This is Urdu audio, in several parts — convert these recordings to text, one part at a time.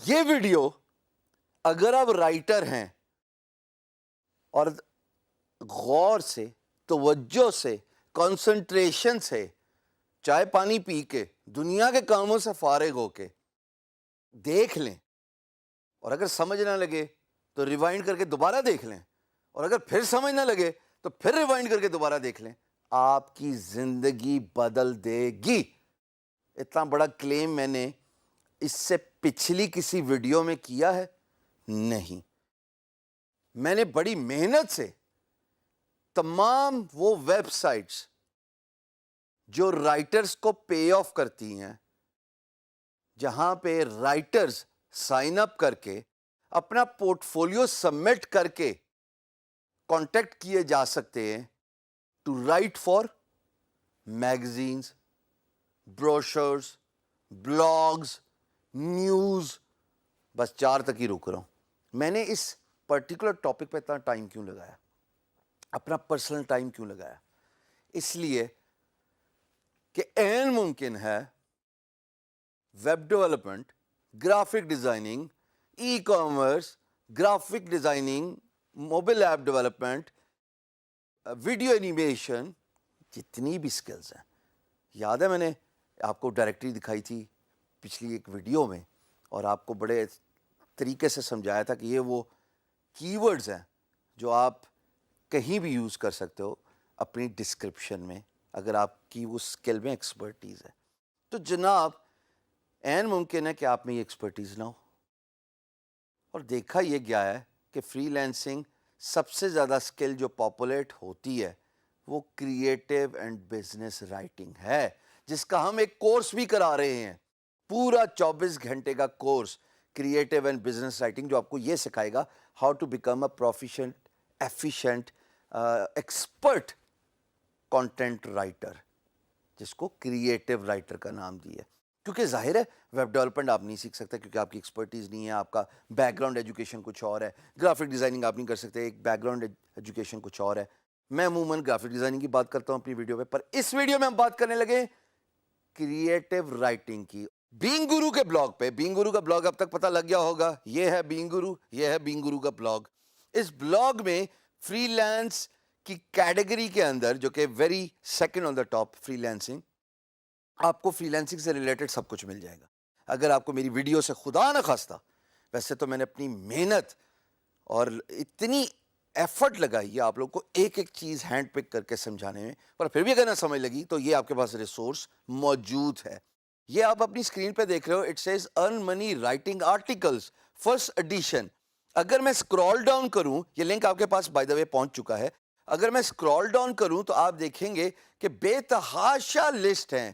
یہ ویڈیو اگر آپ رائٹر ہیں اور غور سے، توجہ سے، کنسنٹریشن سے، چائے پانی پی کے، دنیا کے کاموں سے فارغ ہو کے دیکھ لیں، اور اگر سمجھ نہ لگے تو ریوائنڈ کر کے دوبارہ دیکھ لیں، اور اگر پھر سمجھ نہ لگے تو پھر ریوائنڈ کر کے دوبارہ دیکھ لیں، آپ کی زندگی بدل دے گی۔ اتنا بڑا کلیم میں نے اس سے پچھلی کسی ویڈیو میں کیا ہے؟ نہیں۔ میں نے بڑی محنت سے تمام وہ ویب سائٹس جو رائٹرز کو پے آف کرتی ہیں، جہاں پہ رائٹرز سائن اپ کر کے اپنا پورٹ فولیو سبمٹ کر کے کانٹیکٹ کیے جا سکتے ہیں to write for magazines, brochures, blogs, news, بس 4 تک ہی رک رہا ہوں۔ میں نے اس پرٹیکولر ٹاپک پہ اتنا ٹائم کیوں لگایا، اپنا پرسنل ٹائم کیوں لگایا؟ اس لیے کہ عین ممکن ہے web development, graphic designing, e commerce, graphic designing, mobile app development, video animation, جتنی بھی سکلز ہیں، یاد ہے میں نے آپ کو ڈائریکٹری دکھائی تھی پچھلی ایک ویڈیو میں، اور آپ کو بڑے طریقے سے سمجھایا تھا کہ یہ وہ کی ورڈز ہیں جو آپ کہیں بھی یوز کر سکتے ہو اپنی ڈسکرپشن میں، اگر آپ کی اس اسکل میں ایکسپرٹیز ہے تو جناب عین ممکن ہے کہ آپ میں یہ ایکسپرٹیز نہ ہو۔ اور دیکھا یہ گیا ہے کہ فری لینسنگ سب سے زیادہ اسکل جو پاپولیٹ ہوتی ہے وہ کریٹیو اینڈ بزنس رائٹنگ ہے، جس کا ہم ایک کورس بھی کرا رہے ہیں، پورا 24 گھنٹے کا course creative and business writing, جو آپ کو یہ سکھائے گا how to become a proficient, efficient, expert content writer, جس کو کریٹیو رائٹر کا نام دیا ہے۔ کیونکہ ظاہر ہے ویب ڈیولپمنٹ آپ نہیں سیکھ سکتے کیونکہ آپ کی ایکسپرٹیز نہیں ہے، آپ کا بیک گراؤنڈ ایجوکیشن کچھ اور ہے، گرافک ڈیزائننگ آپ نہیں کر سکتے، ایک بیک گراؤنڈ ایجوکیشن کچھ اور ہے۔ میں عموماً گرافک ڈیزائننگ کی بات کرتا ہوں اپنی ویڈیو پہ، پر اس ویڈیو میں ہم بات کرنے لگے کریٹیو رائٹنگ کی۔ بینگ گرو کے بلاگ پہ، بینگ گرو کا بلاگ اب تک پتہ لگ گیا ہوگا، یہ ہے بینگ گرو، یہ ہے بینگ گرو کا بلاگ۔ اس بلاگ میں فری لانس کی کیٹیگری کے اندر، جو کہ very second on the top, free lancing, آپ کو فری لینسنگ سے ریلیٹڈ سب کچھ مل جائے گا۔ اگر آپ کو میری ویڈیو سے خدا نہ خواستہ، ویسے تو میں نے اپنی محنت اور اتنی ایفرٹ لگائی ہے آپ لوگ کو ایک ایک چیز ہینڈ پک کر کے سمجھانے میں، پر پھر بھی اگر نہ سمجھ لگی تو یہ آپ کے پاس ریسورس موجود ہے۔ یہ آپ اپنی اسکرین پہ دیکھ رہے ہو، it says earn money writing articles first edition. اگر میں اسکرول ڈاؤن کروں، یہ لنک آپ کے پاس بائی دا وے پہنچ چکا ہے، اگر میں اسکرول ڈاؤن کروں تو آپ دیکھیں گے کہ بے تحاشا لسٹ ہیں،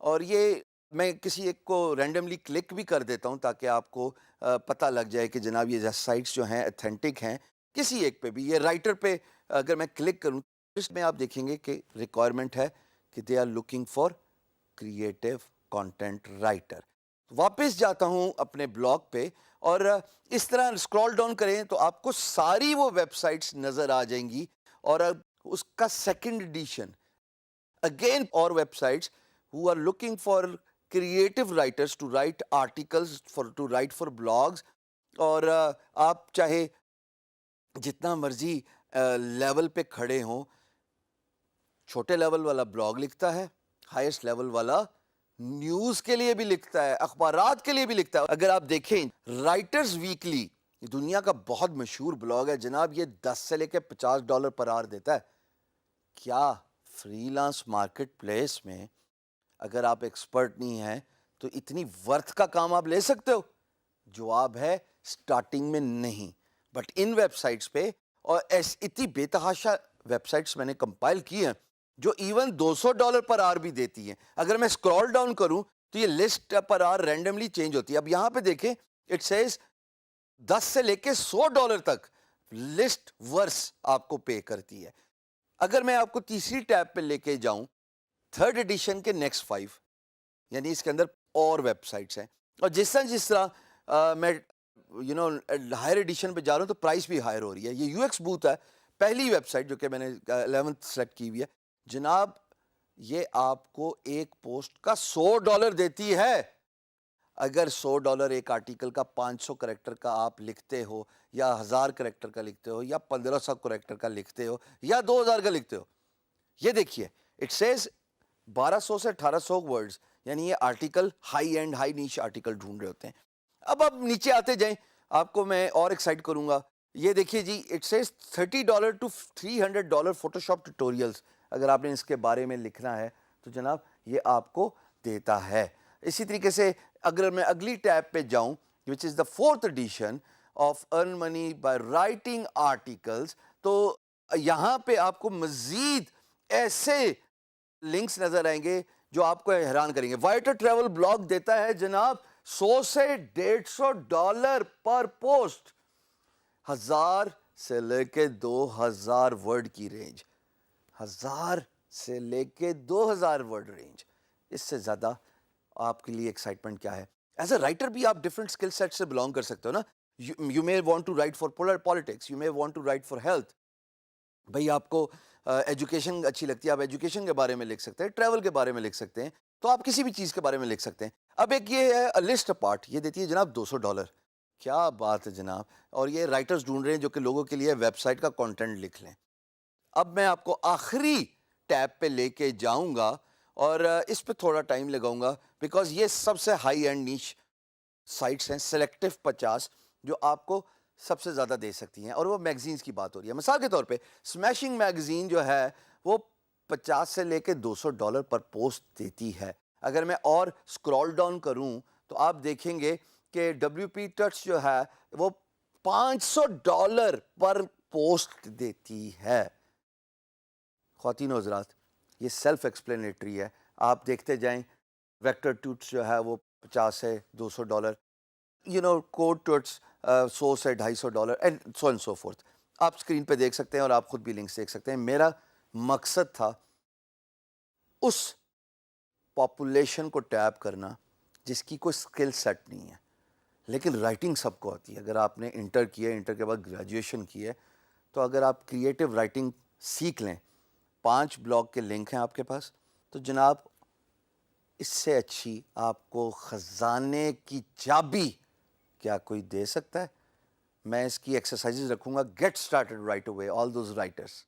اور یہ میں کسی ایک کو رینڈملی کلک بھی کر دیتا ہوں تاکہ آپ کو پتہ لگ جائے کہ جناب یہ سائٹس جو ہیں اتھینٹک ہیں۔ کسی ایک پہ بھی، یہ رائٹر پہ اگر میں کلک کروں اس میں آپ دیکھیں گے کہ ریکوائرمنٹ ہے کہ they are looking for creative content writer. واپس جاتا ہوں اپنے بلاگ پہ، اور اس طرح اسکرول ڈاؤن کریں تو آپ کو ساری وہ ویب سائٹس نظر آ جائیں گی، اور اس کا سیکنڈ ایڈیشن اگین اور web sites who are looking for creative writers to write articles to write for blogs، اور آپ چاہے جتنا مرضی لیول پہ کھڑے ہوں، چھوٹے لیول والا بلاگ لکھتا ہے، ہائیسٹ لیول والا نیوز کے لیے بھی لکھتا ہے، اخبارات کے لیے بھی لکھتا ہے۔ اگر آپ دیکھیں رائٹرز ویکلی، دنیا کا بہت مشہور بلاگ ہے جناب، یہ 10 سے لے کے $50 پر آور دیتا ہے۔ کیا فری لانس مارکیٹ پلیس میں اگر آپ ایکسپرٹ نہیں ہیں تو اتنی ورتھ کا کام آپ لے سکتے ہو؟ جواب ہے سٹارٹنگ میں نہیں، بٹ ان ویب سائٹس پہ، اور اتنی بے تحاشا ویب سائٹس میں نے کمپائل کی ہیں جو ایون $200 پر آور بھی دیتی ہیں۔ اگر میں اسکرول ڈاؤن کروں تو یہ لسٹ پر آور رینڈملی چینج ہوتی ہے۔ اب یہاں پہ دیکھیں اٹ سیز 10 سے لے کے $100 تک لسٹ ورس آپ کو پے کرتی ہے۔ اگر میں آپ کو تیسری ٹیب پہ لے کے جاؤں، تھرڈ ایڈیشن کے نیکسٹ 5، یعنی اس کے اندر اور ویب سائٹس ہیں، اور جس طرح میں ہائر ایڈیشن پہ جا رہا ہوں تو پرائس بھی ہائر ہو رہی ہے۔ یہ یو ایکس بوتھ ہے، پہلی ویب سائٹ جو کہ میں نے 11th سلیکٹ کی ہوئی ہے جناب، یہ آپ کو ایک پوسٹ کا $100 دیتی ہے۔ اگر $100 ایک آرٹیکل کا 500 کریکٹر کا آپ لکھتے ہو یا 1000 کریکٹر کا لکھتے ہو یا 1500 کریکٹر کا لکھتے ہو یا 2000 کا لکھتے ہو, یہ دیکھیے اٹ سیز 1200 سے 1800 ورڈز, یعنی یہ article high end high niche article ڈھونڈ رہے ہوتے ہیں. اب آپ نیچے آتے جائیں, آپ کو میں اور ایکسائٹ کروں گا. یہ دیکھیے جی, it says $30 to $300 Photoshop tutorials, اگر آپ نے اس کے بارے میں لکھنا ہے تو جناب یہ آپ کو دیتا ہے. اسی طریقے سے اگر میں اگلی ٹیب پہ جاؤں وچ از دا 4th addition of earn money by writing articles, تو یہاں پہ آپ کو مزید ایسے لنکس نظر آئیں گے جو آپ کو حیران کریں گے. وائٹر ٹریول بلاگ دیتا ہے جناب $100 سے $150 پر پوسٹ, 1000 سے لے کے 2000 ورڈ کی رینج, 1000 سے لے کے 2000 ورڈ رینج. اس سے زیادہ آپ کے لیے ایکسائٹمنٹ کیا ہے؟ ایز اے رائٹر بھی آپ ڈفرنٹ اسکل سیٹ سے بلانگ کر سکتے ہو نا. You may want to write for politics, you may want to write for health. بھئی آپ کو ایجوکیشن اچھی لگتی ہے, آپ ایجوکیشن کے بارے میں لکھ سکتے ہیں, ٹریول کے بارے میں لکھ سکتے ہیں, تو آپ کسی بھی چیز کے بارے میں لکھ سکتے ہیں. اب ایک یہ ہے لسٹ پارٹ, یہ دیتی ہے جناب $200. کیا بات ہے جناب, اور یہ رائٹرز ڈھونڈ رہے ہیں جو کہ لوگوں کے لیے ویب سائٹ کا کانٹینٹ لکھ لیں. اب میں آپ کو آخری ٹیب پہ لے کے جاؤں گا اور اس پہ تھوڑا ٹائم لگاؤں گا بیکاز یہ سب سے ہائی اینڈ نیش سائٹس ہیں, سلیکٹو 50, جو آپ کو سب سے زیادہ دے سکتی ہیں. اور وہ میگزینز کی بات ہو رہی ہے. مثال کے طور پہ اسمیشنگ میگزین جو ہے وہ 50 سے لے کے $200 پر پوسٹ دیتی ہے. اگر میں اور اسکرول ڈاؤن کروں تو آپ دیکھیں گے کہ WP ٹچ جو ہے وہ $500 پر پوسٹ دیتی ہے. خواتین و حضرات, یہ سیلف ایکسپلینیٹری ہے, آپ دیکھتے جائیں. ویکٹر ٹوٹس جو ہے وہ 50 سے $200, کوڈ ٹوٹس 100 سے $250 and so and so forth. آپ اسکرین پہ دیکھ سکتے ہیں اور آپ خود بھی لنکس دیکھ سکتے ہیں. میرا مقصد تھا اس پاپولیشن کو ٹیپ کرنا جس کی کوئی اسکل سیٹ نہیں ہے لیکن رائٹنگ سب کو آتی ہے. اگر آپ نے انٹر کیا ہے, انٹر کے بعد گریجویشن کی ہے, تو اگر آپ کریٹیو رائٹنگ سیکھ لیں, 5 بلاگ کے لنک ہیں آپ کے پاس, تو جناب اس سے اچھی آپ کو خزانے کی چابی کیا کوئی دے سکتا ہے؟ میں اس کی ایکسرسائزز رکھوں گا. Get started right away all those writers.